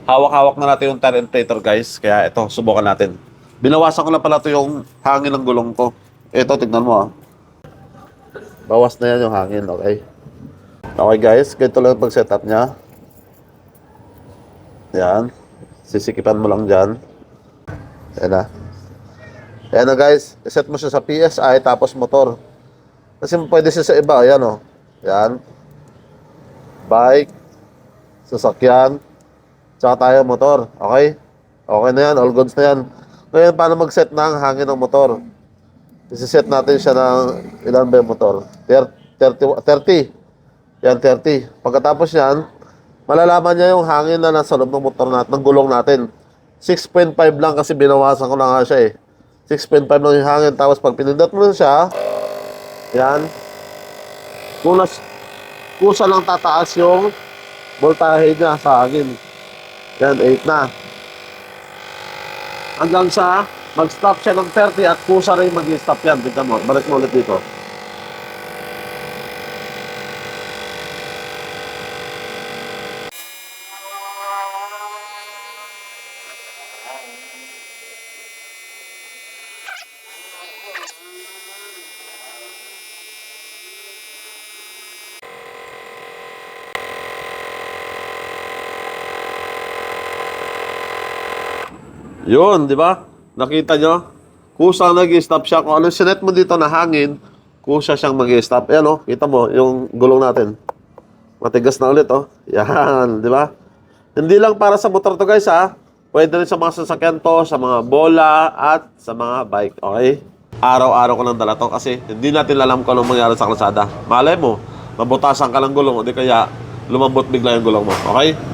hawak-hawak na natin yung tire inflator guys. Kaya ito, subukan natin. Binawasan ko na pala ito yung hangin ng gulong ko. Ito, tignan mo ah. Bawas na yan yung hangin, okay? Okay guys, ganito lang yung pag-setup niya. Yan. Sisikipan mo lang dyan. Yan na. Yan na guys, iset mo siya sa PSI tapos motor. Kasi pwede siya sa iba, ayan o. Yan. Bike, sasakyan, tsaka tayo motor. Okay? Okay na yan, all goods na yan. Ngayon, paano mag-set ng hangin ng motor? Isiset natin siya ng ilan ba yung motor? 30. Yan, 30. Pagkatapos yan, malalaman niya yung hangin na nasa loob ng motor natin, ng gulong natin. 6.5 lang kasi binawasan ko na nga siya eh. 6.5 lang yung hangin. Tapos pag pinindot mo na siya, yan, kusa lang tataas yung voltahe niya sa hangin. Yan, 8 na. Hanggang sa mag-stop siya ng 30 at kusa rin mag-stop yan. Tignan mo, balik mo ulit dito. Yun, di ba? Nakita nyo? Kusa nag-stop siya. Kung ano sinet mo dito na hangin, kusa siyang mag-stop. Ayan o, kita mo yung gulong natin. Matigas na ulit o. Yan, di ba? Hindi lang para sa motor to guys ha. Pwede rin sa mga sasakyan to, sa mga bola, at sa mga bike. Okay? Araw-araw ko lang dala to kasi hindi natin alam kung anong mangyari sa kalsada. Malay mo, mabutasan ka ng gulong o di kaya lumambot bigla yung gulong mo. Okay?